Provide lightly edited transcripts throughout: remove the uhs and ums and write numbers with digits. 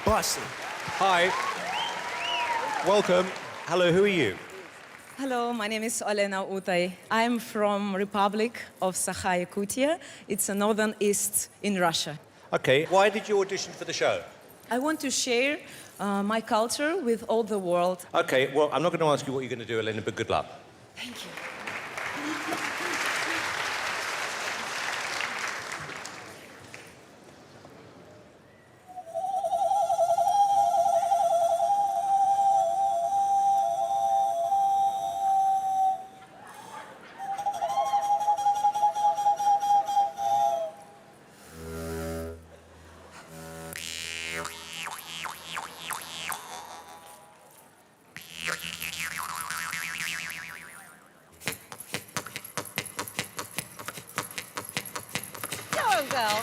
Boston. Hi. Welcome. Hello, who are you? Hello, my name is Olena Uutai. I'm from Republic of Sakha-Yakutia. It's a northern east in Russia. Okay, why did you audition for the show? I want to share my culture with all the world. Okay, well, I'm not going to ask you what you're going to do, Elena, but good luck. Thank you. Go.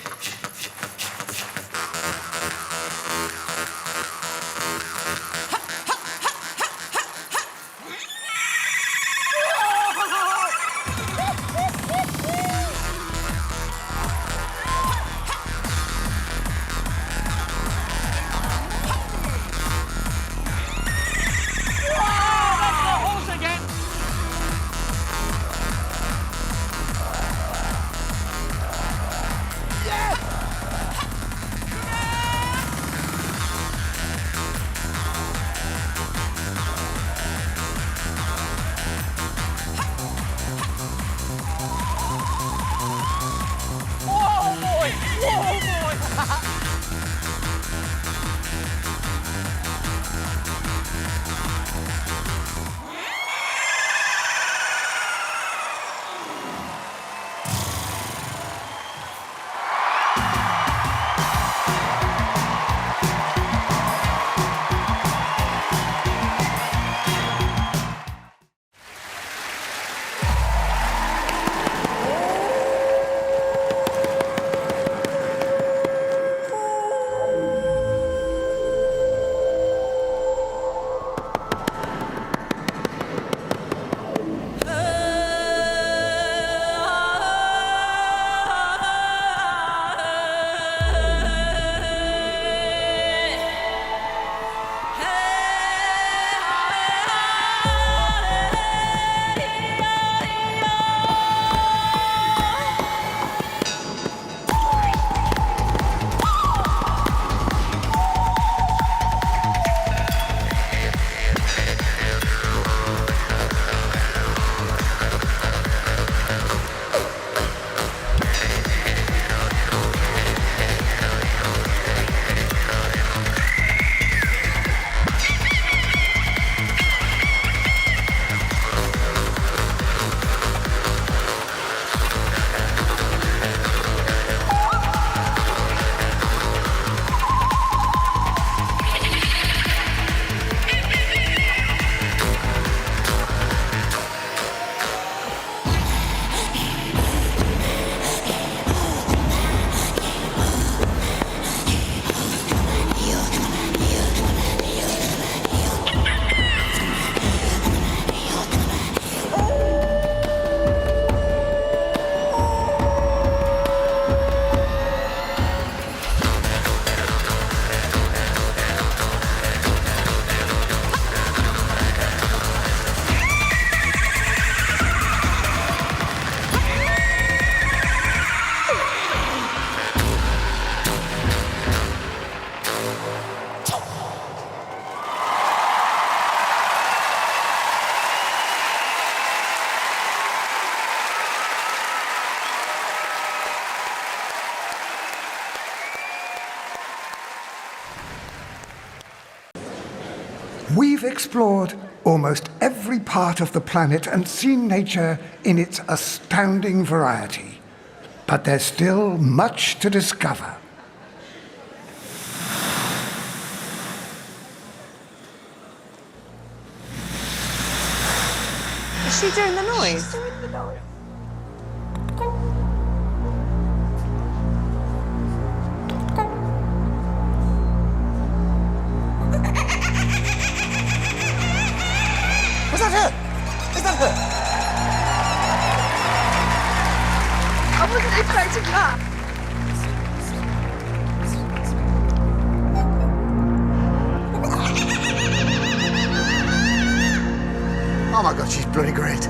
We've explored almost every part of the planet and seen nature in its astounding variety. But there's still much to discover. Is she doing the noise? She's doing the noise. Was that her? Is that her? I wasn't expecting that. bloody great.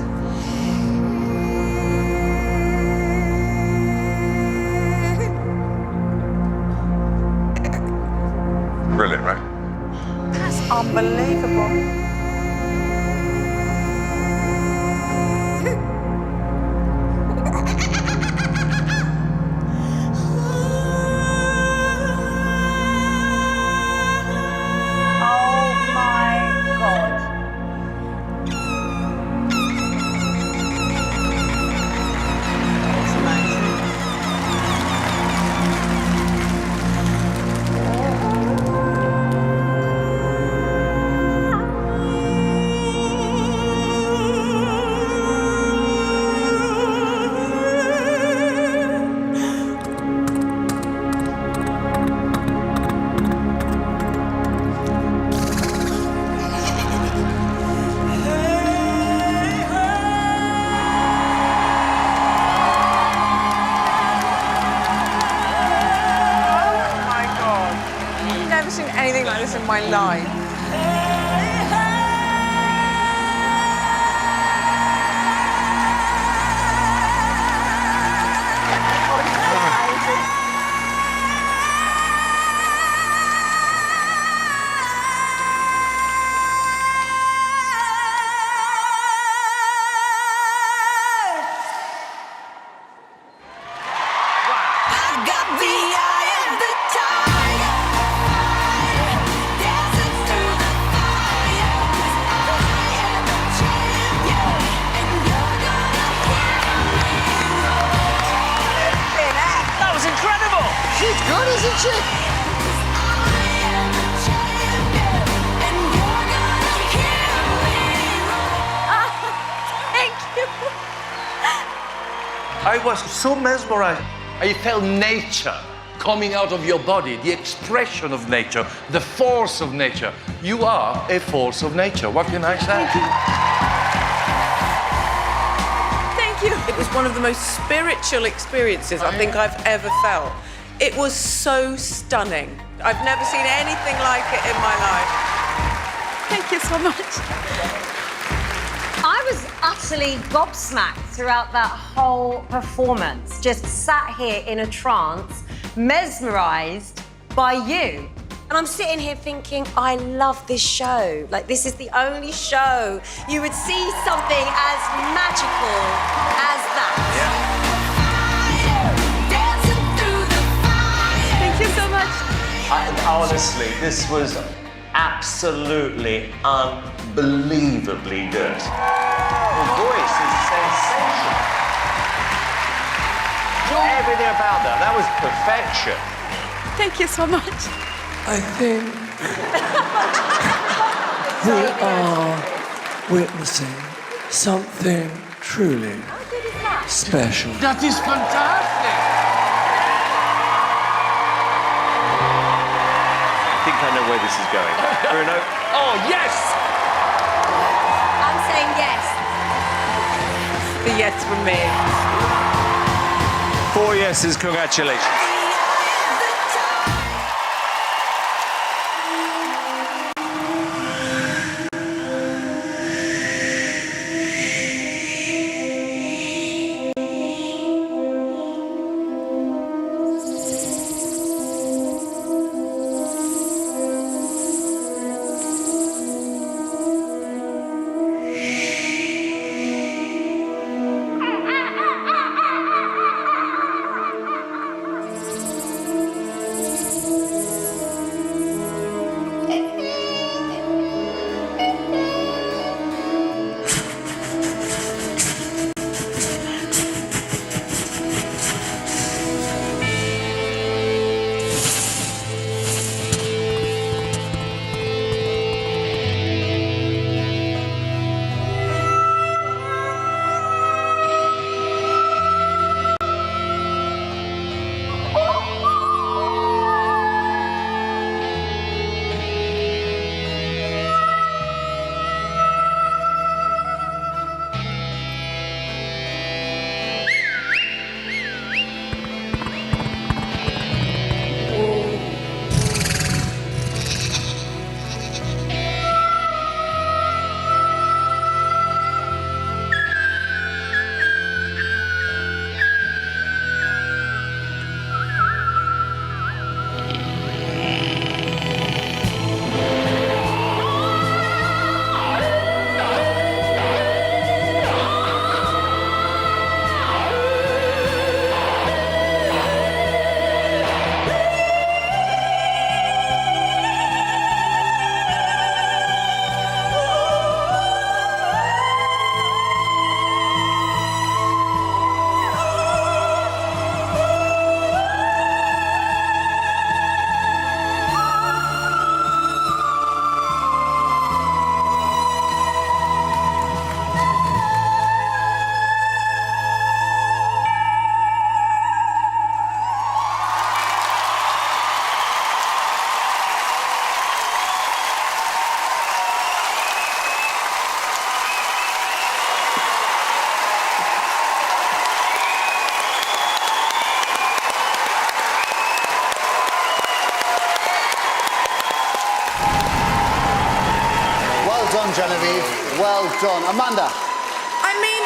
Brilliant, right? That's unbelievable. Anything like this in my life. Isn't she? Thank you. I was so mesmerized. I felt nature coming out of your body, the expression of nature, the force of nature. You are a force of nature. What can I say? Thank you. It was one of the most spiritual experiences I think I've ever felt. It was so stunning. I've never seen anything like it in my life. Thank you so much. I was utterly gobsmacked throughout that whole performance. Just sat here in a trance, mesmerised by you. And I'm sitting here thinking, I love this show. Like, this is the only show you would see something as magical as that. Yeah. Thank you so much. Honestly, this was absolutely unbelievably good. Your voice is sensational. Everything about that was perfection. Thank you so much. I think we are witnessing something truly special. That is fantastic. I think I know where this is going. Bruno? Oh, yes! I'm saying yes. The yes from me. 4 yeses, congratulations. Genevieve. Well done. Amanda. I mean,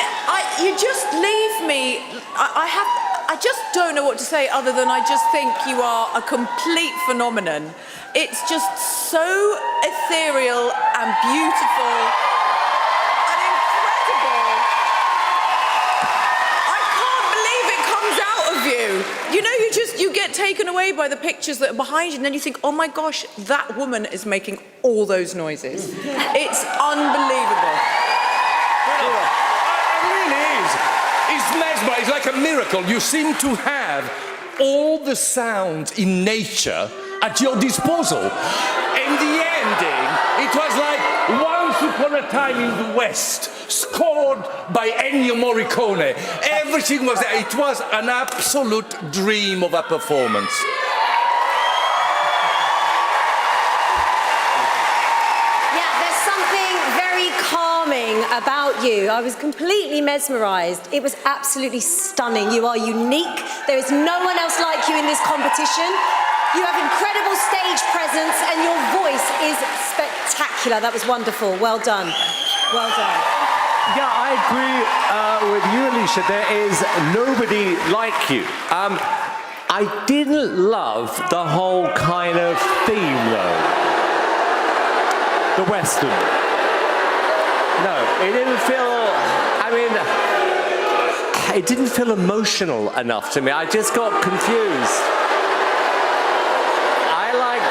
you just leave me. I just don't know what to say other than I just think you are a complete phenomenon. It's just so ethereal and beautiful and incredible. I can't believe it comes out of you. You know, you get taken away by the pictures that are behind you, and then you think, oh my gosh, that woman is making all those noises. It's unbelievable. It's mesmerizing. It's like a miracle. You seem to have all the sounds in nature at your disposal. In the ending, it was like Once Upon a Time in the West, scored by Ennio Morricone. Everything was there. It was an absolute dream of a performance. About you. I was completely mesmerized. It was absolutely stunning. You are unique. There is no one else like you in this competition. You have incredible stage presence and your voice is spectacular. That was wonderful. Well done. Well done. Yeah, I agree with you, Alicia. There is nobody like you. I didn't love the whole kind of theme, though. The Western. No, it didn't feel, it didn't feel emotional enough to me. I just got confused. I like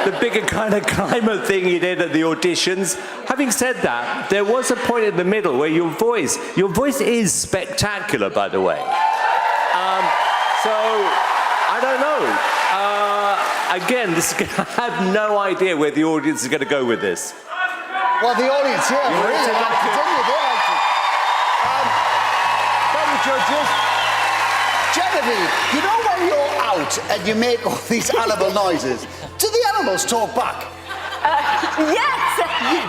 the bigger kind of climate thing you did at the auditions. Having said that, there was a point in the middle where your voice is spectacular, by the way. So, I don't know. Again, I have no idea where the audience is going to go with this. Well, the audience here really like to continue. They like to. Fellow judges, Genevieve, you know when you're out and you make all these animal noises, do the animals talk back? Yes!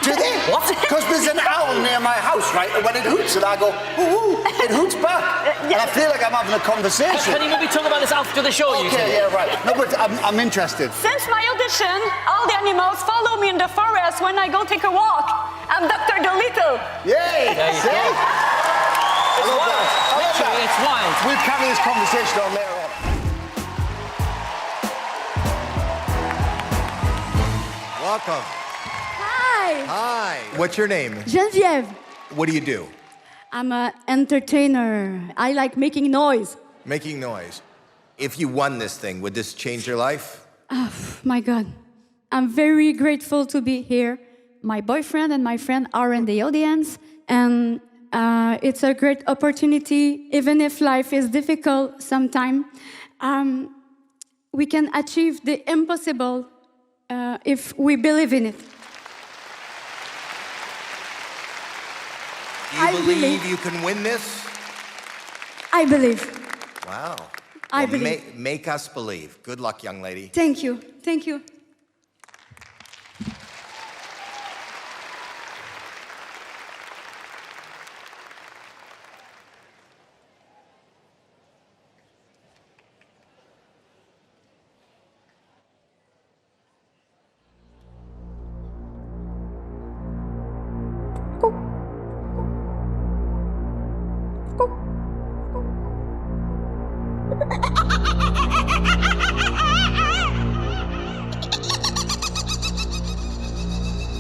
Do they? What? Because there's an owl near my house, right? And when it hoots, and I go, ooh, it hoots back. And I feel like I'm having a conversation. Can you maybe talk about this after the show, you Okay, yeah, right. No, but I'm interested. Since my audition, all the animals follow me in the forest when I go take a walk. I'm Dr. Dolittle. Yay! There you See? go. I love that. I love that. It's wild. We'll carry this conversation on later on. Welcome. Hi. Hi. What's your name? Genevieve. What do you do? I'm an entertainer. I like making noise. Making noise. If you won this thing, would this change your life? Oh, my God. I'm very grateful to be here. My boyfriend and my friend are in the audience, and it's a great opportunity, even if life is difficult sometimes. We can achieve the impossible if we believe in it. Do you believe you can win this? I believe. Wow. I believe. Make us believe. Good luck, young lady. Thank you. Thank you.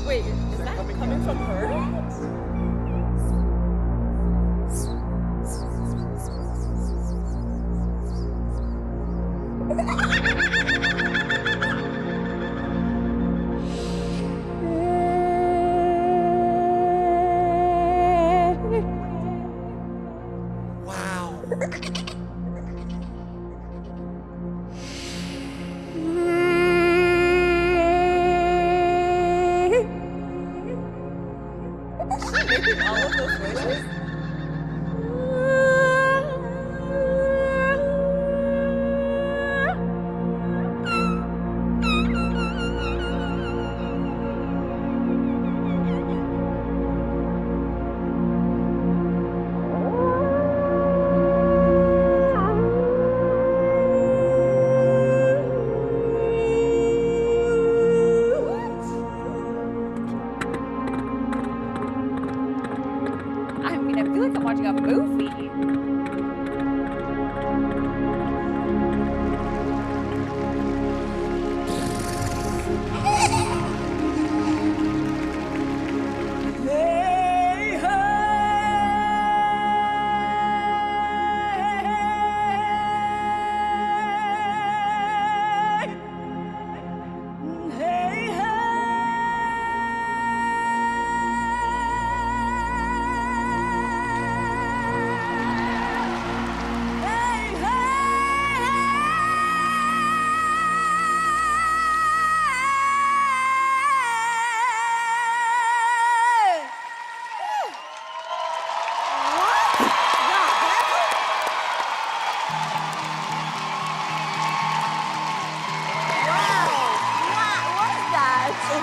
Wait, is that coming from her?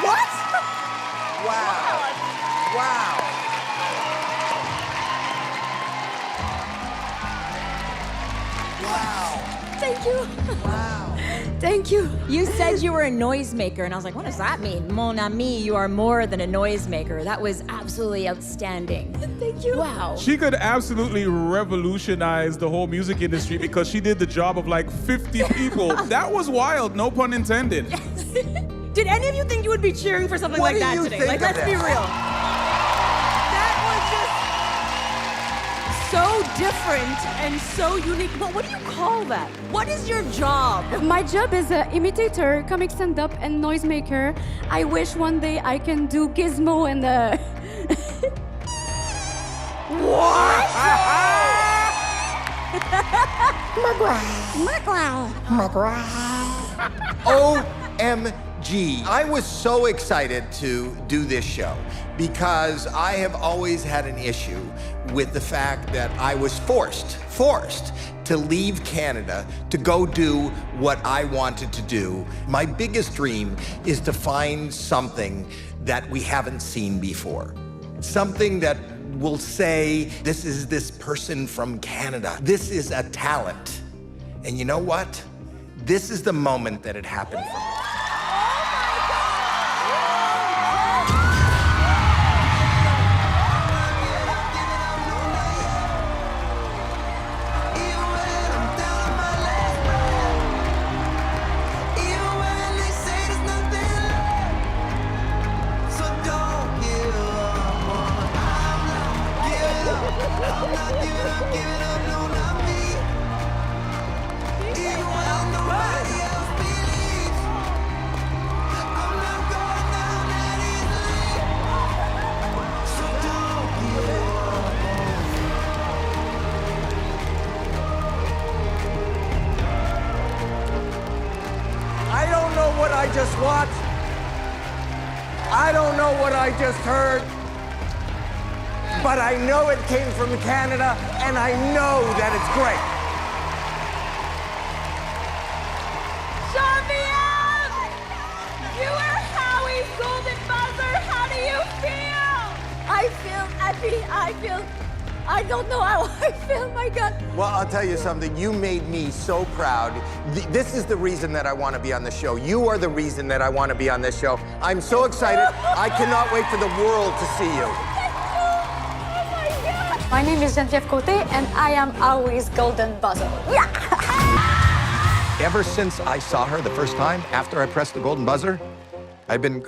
What? Wow. Wow. Thank you. Wow. Thank you. You said you were a noisemaker, and I was like, what does that mean? Mon ami, you are more than a noisemaker. That was absolutely outstanding. Thank you. Wow. She could absolutely revolutionize the whole music industry because she did the job of like 50 people. That was wild, no pun intended. Did any of you think you would be cheering for something What like do that you today? think Like, of let's that? be real. That was just so different and so unique. What do you call that? What is your job? My job is an imitator, comic stand-up, and noisemaker. I wish one day I can do Gizmo and What? OMG. I was so excited to do this show because I have always had an issue with the fact that I was forced to leave Canada to go do what I wanted to do. My biggest dream is to find something that we haven't seen before. Something that will say, this is this person from Canada. This is a talent. And you know what? This is the moment that it happened for me. I don't know what I just watched. I don't know what I just heard. But I know it came from Canada, and I know that it's great. Genevieve! You are Howie's golden buzzer. How do you feel? I feel happy. I don't know how I feel, my God. Well, I'll tell you something. You made me so proud. This is the reason that I want to be on the show. You are the reason that I want to be on this show. I'm so excited. I cannot wait for the world to see you. My name is Genevieve Cote, and I am Howie's golden buzzer. Yeah! Ever since I saw her the first time, after I pressed the golden buzzer, I've been...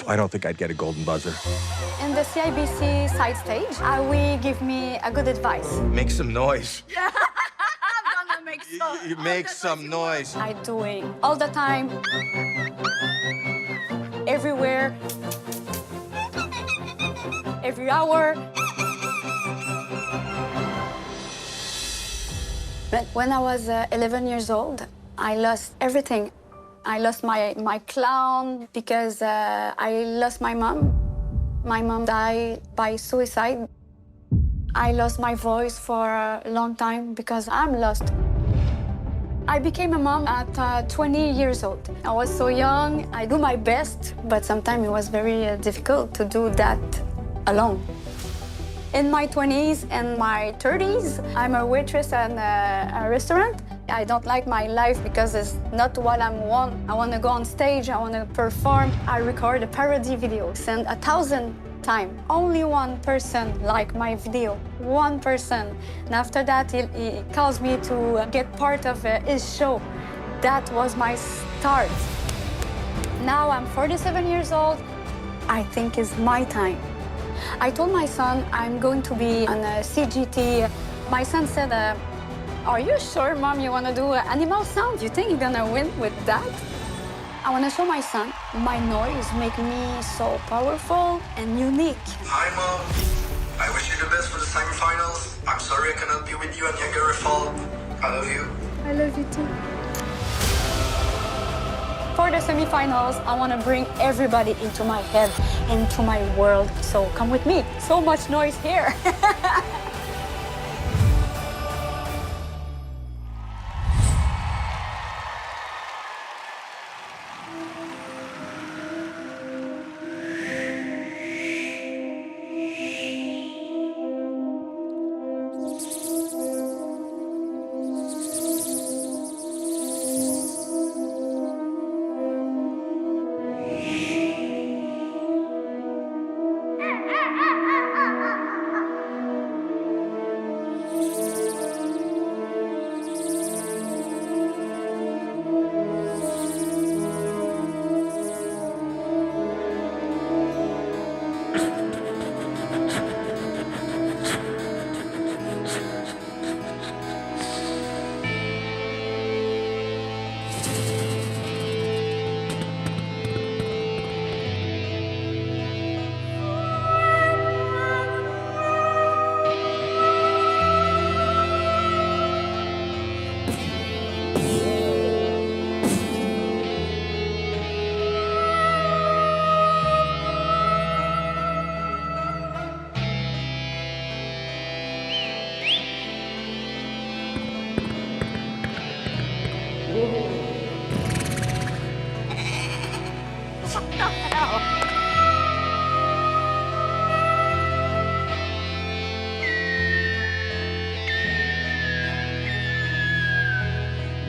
I don't think I'd get a golden buzzer. In the CIBC side stage, Howie give me a good advice. Make some noise. I'm gonna make some. You make some noise. I do it all the time, everywhere, every hour. But when I was 11 years old, I lost everything. I lost my clown because I lost my mom. My mom died by suicide. I lost my voice for a long time because I'm lost. I became a mom at 20 years old. I was so young. I do my best, but sometimes it was very difficult to do that alone. In my 20s and my 30s, I'm a waitress at a restaurant. I don't like my life because it's not what I want. I want to go on stage, I want to perform. I record a parody video, send 1,000 times. Only one person liked my video, one person. And after that, he calls me to get part of his show. That was my start. Now I'm 47 years old. I think it's my time. I told my son I'm going to be on a CGT. My son said, are you sure, Mom, you want to do animal sound? You think you're going to win with that? I want to show my son my noise make me so powerful and unique. Hi, Mom. I wish you the best for the semifinals. I'm sorry I cannot be with you at Niagara Falls. I love you. I love you too. For the semifinals, I want to bring everybody into my head, into my world. So come with me. So much noise here.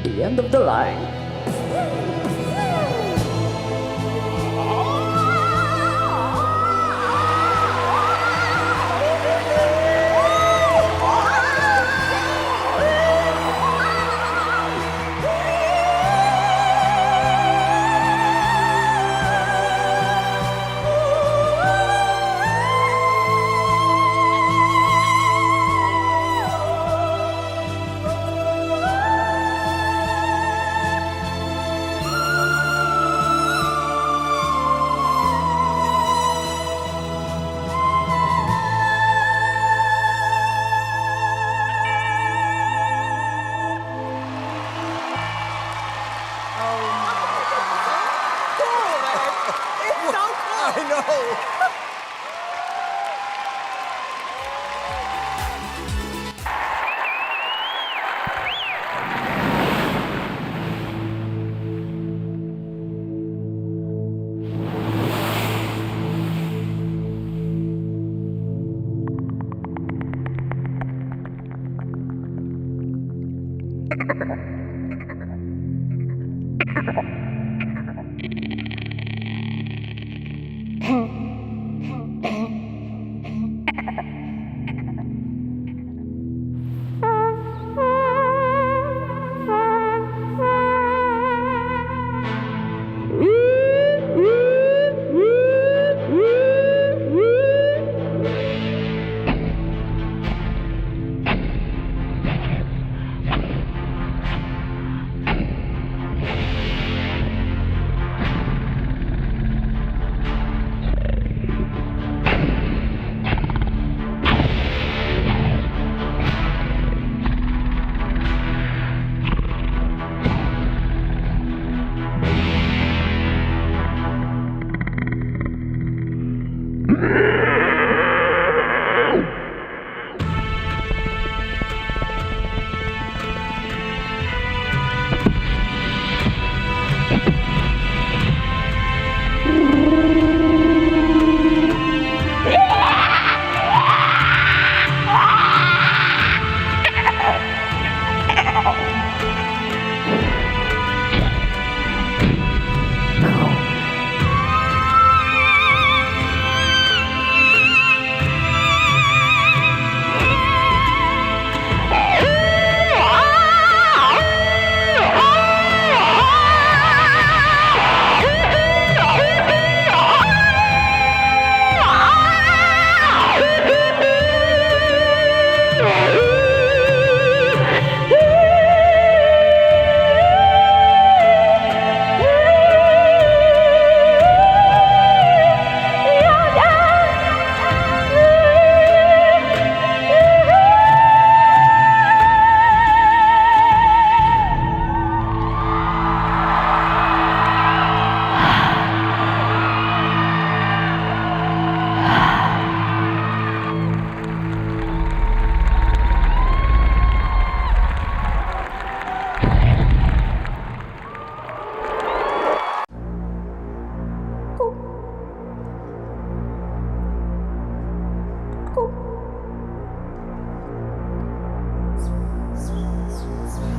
the end of the line.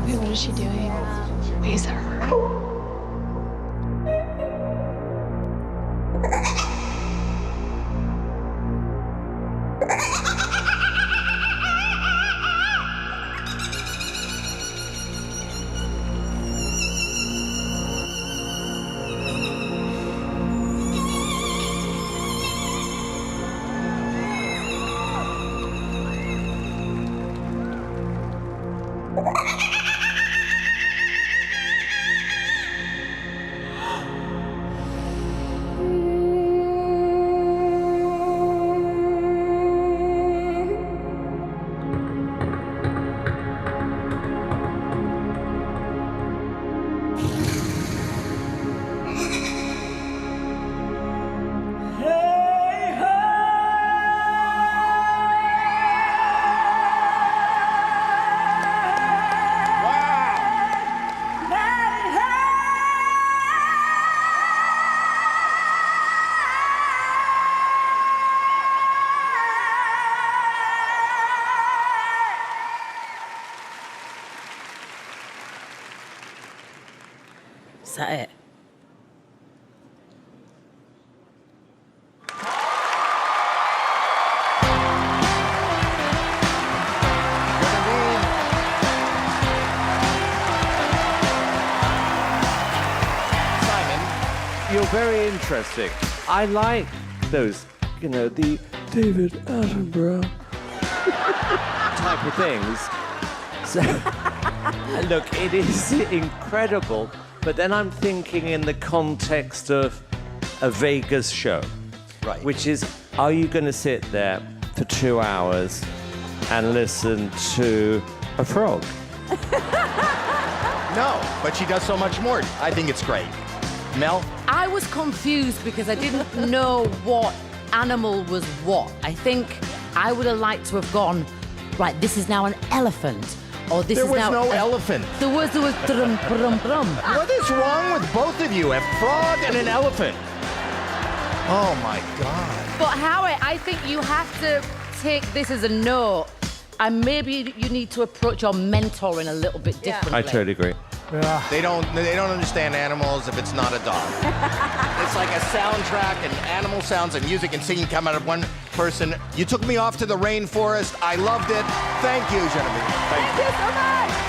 Wait, what is she doing? Wait, is that her? Is that it? You're very interesting. I like those, the David Attenborough type of things. So, look, it is incredible, but then I'm thinking in the context of a Vegas show. Right. Which is, are you going to sit there for 2 hours and listen to a frog? No, but she does so much more. I think it's great. Mel? I was confused because I didn't know what animal was what. I think I would have liked to have gone, right, this is now an elephant. Or this There is was now no elephant. There was drum, brum, brum. What is wrong with both of you? A frog and an elephant. Oh my God. But Howie, I think you have to take this as a note. And maybe you need to approach your mentoring a little bit differently. I totally agree. Yeah. They don't understand animals if it's not a dog. It's like a soundtrack and animal sounds and music and singing come out of one person. You took me off to the rainforest. I loved it. Thank you, Genevieve. Thank you so much.